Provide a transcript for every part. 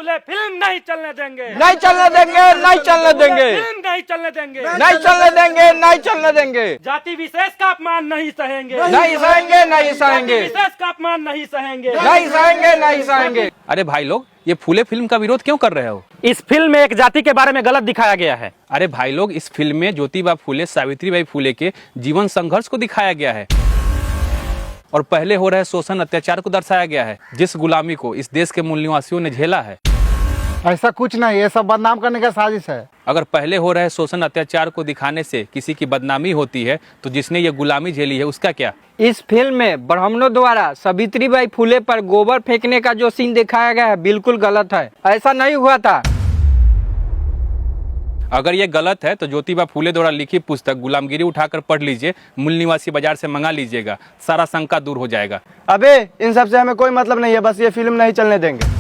फूले film नहीं चलने देंगे, नहीं चलने देंगे, नहीं चलने देंगे, फिल्म नहीं चलने देंगे, नहीं चलने देंगे, नहीं चलने देंगे। जाति विशेष का अपमान नहीं सहेंगे, नहीं सहेंगे, नहीं सहेंगे, विशेष का अपमान नहीं सहेंगे, नहीं सहेंगे, नहीं सहेंगे। अरे भाई लोग, ये फूले फिल्म का विरोध क्यों कर रहे हो? इस फिल्म में एक जाति के बारे में गलत दिखाया गया है। अरे भाई लोग, इस फिल्म में ज्योतिबा फूले सावित्रीबाई फूले के जीवन संघर्ष को दिखाया गया है और पहले हो रहे शोषण अत्याचार को दर्शाया गया है, जिस गुलामी को इस देश के मूल निवासियों ने झेला है। ऐसा कुछ नहीं, ये सब बदनाम करने का साजिश है। अगर पहले हो रहे शोषण अत्याचार को दिखाने से किसी की बदनामी होती है तो जिसने ये गुलामी झेली है उसका क्या? इस फिल्म में ब्राह्मणों द्वारा सावित्रीबाई फूले पर गोबर फेंकने का जो सीन दिखाया गया है बिल्कुल गलत है, ऐसा नहीं हुआ था। अगर ये गलत है तो ज्योतिबा फूले द्वारा लिखी पुस्तक गुलामगिरी उठाकर पढ़ लीजिए, मूल निवासी बाजार से मंगा लीजिएगा, सारा शंका दूर हो जाएगा। अबे इन सब से हमें कोई मतलब नहीं है, बस ये फिल्म नहीं चलने देंगे।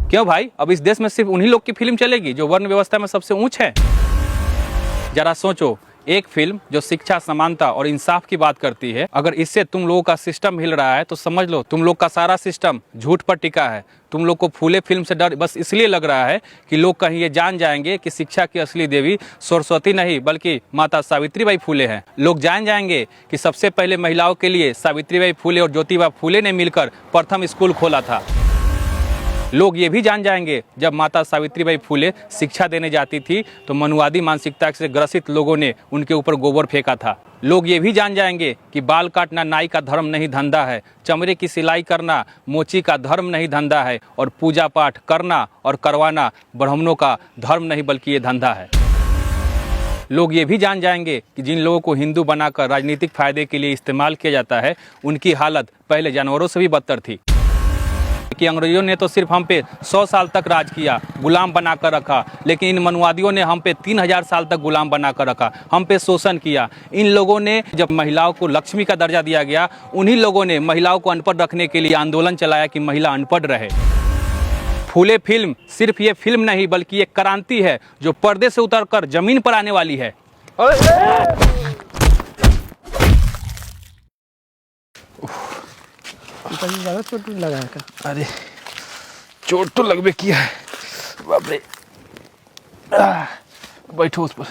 क्यों भाई, अब इस देश में सिर्फ उन्हीं लोग की फिल्म चलेगी जो वर्ण व्यवस्था में सबसे ऊंच है? जरा सोचो, एक फिल्म जो शिक्षा, समानता और इंसाफ की बात करती है, अगर इससे तुम लोगों का सिस्टम हिल रहा है तो समझ लो तुम लोग का सारा सिस्टम झूठ पर टिका है। तुम लोग को फूले फिल्म से डर बस इसलिए लग रहा है कि लोग कहीं ये जान जाएंगे कि शिक्षा की असली देवी सरस्वती नहीं बल्कि माता सावित्रीबाई फूले हैं। लोग जान जाएंगे कि सबसे पहले महिलाओं के लिए सावित्रीबाई फूले और ज्योतिबा फूले ने मिलकर प्रथम स्कूल खोला था। लोग ये भी जान जाएंगे जब माता सावित्रीबाई फूले शिक्षा देने जाती थी तो मनुवादी मानसिकता से ग्रसित लोगों ने उनके ऊपर गोबर फेंका था। लोग ये भी जान जाएंगे कि बाल काटना नाई का धर्म नहीं धंधा है, चमड़े की सिलाई करना मोची का धर्म नहीं धंधा है और पूजा पाठ करना और करवाना ब्राह्मणों का धर्म नहीं बल्कि ये धंधा है। लोग ये भी जान जाएंगे कि जिन लोगों को हिंदू बनाकर राजनीतिक फायदे के लिए इस्तेमाल किया जाता है उनकी हालत पहले जानवरों से भी बदतर थी कि अंग्रेजों ने तो सिर्फ हम पे 100 साल तक राज किया, गुलाम बनाकर रखा, लेकिन इन मनुवादियों ने हम पे 3000 साल तक गुलाम बनाकर रखा, हम पे शोषण किया। इन लोगों ने जब महिलाओं को लक्ष्मी का दर्जा दिया गया, उन्हीं लोगों ने महिलाओं को अनपढ़ रखने के लिए आंदोलन चलाया कि महिला अनपढ़ रहे। फूले फिल्म सिर्फ ये फिल्म नहीं बल्कि एक क्रांति है जो पर्दे से उतरकर जमीन पर आने वाली है। ज्यादा चोट लगा है क्या? अरे चोट तो लगभग किया है, बाप रे। बैठो उस पर।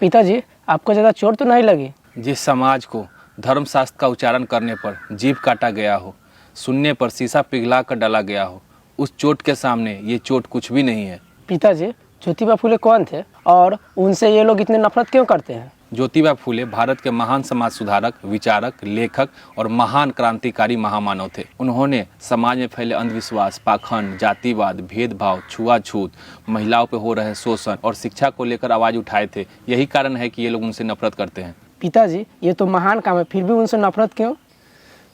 पिताजी, आपको ज़्यादा चोट तो नहीं लगी? जिस समाज को धर्मशास्त्र का उच्चारण करने पर जीभ काटा गया हो, सुनने पर शीशा पिघला कर डाला गया हो, उस चोट के सामने ये चोट कुछ भी नहीं है। पिताजी, ज्योतिबा फूले कौन थे और उनसे ये लोग इतने नफरत क्यों करते हैं? ज्योतिबा फूले भारत के महान समाज सुधारक, विचारक, लेखक और महान क्रांतिकारी महामानव थे। उन्होंने समाज में फैले अंधविश्वास, पाखंड, जातिवाद, भेदभाव, छुआछूत, महिलाओं पर हो रहे शोषण और शिक्षा को लेकर आवाज उठाए थे। यही कारण है कि ये लोग उनसे नफरत करते हैं। पिताजी, ये तो महान काम है, फिर भी उनसे नफरत क्यों?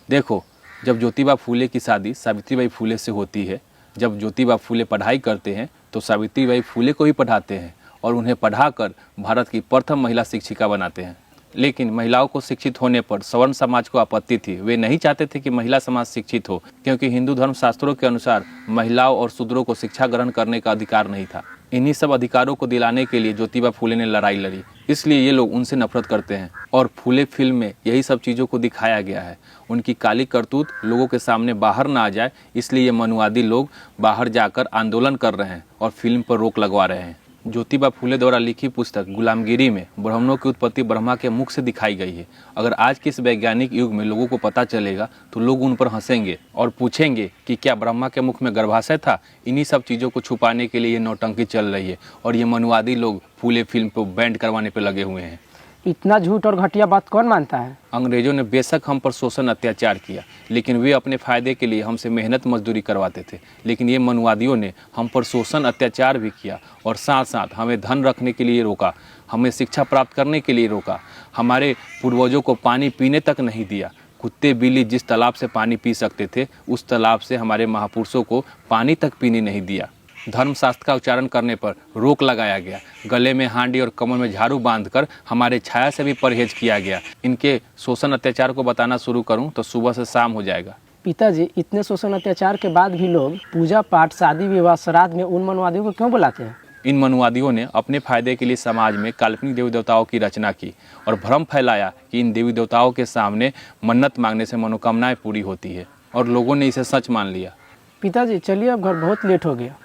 देखो, जब ज्योतिबा फूले की शादी सावित्रीबाई फूले से होती है, जब ज्योतिबा फूले पढ़ाई करते हैं तो सावित्रीबाई फूले को ही पढ़ाते हैं और उन्हें पढ़ाकर भारत की प्रथम महिला शिक्षिका बनाते हैं। लेकिन महिलाओं को शिक्षित होने पर सवर्ण समाज को आपत्ति थी। वे नहीं चाहते थे कि महिला समाज शिक्षित हो, क्योंकि हिंदू धर्म शास्त्रों के अनुसार महिलाओं और शूद्रों को शिक्षा ग्रहण करने का अधिकार नहीं था। इन्हीं सब अधिकारों को दिलाने के लिए ज्योतिबा फूले ने लड़ाई लड़ी, इसलिए ये लोग उनसे नफरत करते हैं। और फूले फिल्म में यही सब चीज़ों को दिखाया गया है। उनकी काली करतूत लोगों के सामने बाहर ना आ जाए, इसलिए ये मनुवादी लोग बाहर जाकर आंदोलन कर रहे हैं और फिल्म पर रोक लगवा रहे हैं। ज्योतिबा फूले द्वारा लिखी पुस्तक गुलामगिरी में ब्राह्मणों की उत्पत्ति ब्रह्मा के मुख से दिखाई गई है। अगर आज के इस वैज्ञानिक युग में लोगों को पता चलेगा तो लोग उन पर हंसेंगे और पूछेंगे कि क्या ब्रह्मा के मुख में गर्भाशय था। इन्हीं सब चीज़ों को छुपाने के लिए ये नौटंकी चल रही है और ये मनुवादी लोग फूले फिल्म को बैंड करवाने पर लगे हुए हैं। इतना झूठ और घटिया बात कौन मानता है? अंग्रेजों ने बेशक हम पर शोषण अत्याचार किया, लेकिन वे अपने फायदे के लिए हमसे मेहनत मजदूरी करवाते थे। लेकिन ये मनुवादियों ने हम पर शोषण अत्याचार भी किया और साथ साथ हमें धन रखने के लिए रोका, हमें शिक्षा प्राप्त करने के लिए रोका, हमारे पूर्वजों को पानी पीने तक नहीं दिया। कुत्ते बिल्ली जिस तालाब से पानी पी सकते थे, उस तालाब से हमारे महापुरुषों को पानी तक पीने नहीं दिया। धर्मशास्त्र का उच्चारण करने पर रोक लगाया गया। गले में हांडी और कमर में झाड़ू बांधकर हमारे छाया से भी परहेज किया गया। इनके शोषण अत्याचार को बताना शुरू करूं तो सुबह से शाम हो जाएगा। पिताजी, इतने शोषण अत्याचार के बाद भी लोग पूजा पाठ, शादी विवाह, श्राद्ध में उन मनुवादियों को क्यों बुलाते हैं? इन मनुवादियों ने अपने फायदे के लिए समाज में काल्पनिक देवी देवताओं की रचना की और भ्रम फैलाया कि इन देवी देवताओं के सामने मन्नत मांगने से मनोकामनाएं पूरी होती है। और लोगों ने इसे सच मान लिया। पिताजी चलिए, अब घर बहुत लेट हो गया।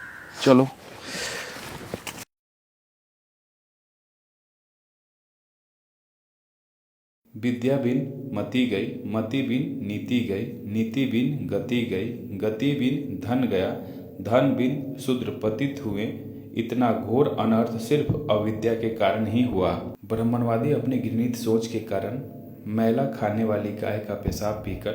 चलो। विद्या बिन मति गई, मति बिन नीति गई, नीति बिन गति गई, गति बिन धन गया, धन बिन शूद्र पतित हुए। इतना घोर अनर्थ सिर्फ अविद्या के कारण ही हुआ। ब्राह्मणवादी अपनी घृणित सोच के कारण मैला खाने वाली गाय का पेशाब पीकर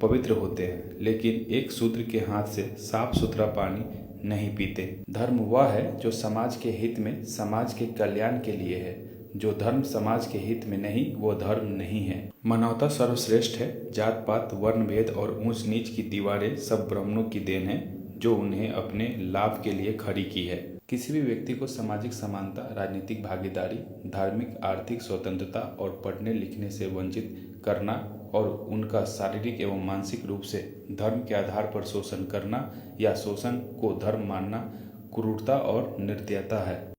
पवित्र होते हैं, लेकिन एक शूद्र के हाथ से साफ सुथरा पानी नहीं पीते। धर्म वह है जो समाज के हित में, समाज के कल्याण के लिए है। जो धर्म समाज के हित में नहीं, वो धर्म नहीं है। मानवता सर्वश्रेष्ठ है। जात पात, वर्ण भेद और ऊंच नीच की दीवारें सब ब्राह्मणों की देन है, जो उन्हें अपने लाभ के लिए खड़ी की है। किसी भी व्यक्ति को सामाजिक समानता, राजनीतिक भागीदारी, धार्मिक आर्थिक स्वतंत्रता और पढ़ने लिखने से वंचित करना और उनका शारीरिक एवं मानसिक रूप से धर्म के आधार पर शोषण करना या शोषण को धर्म मानना क्रूरता और निर्दयता है।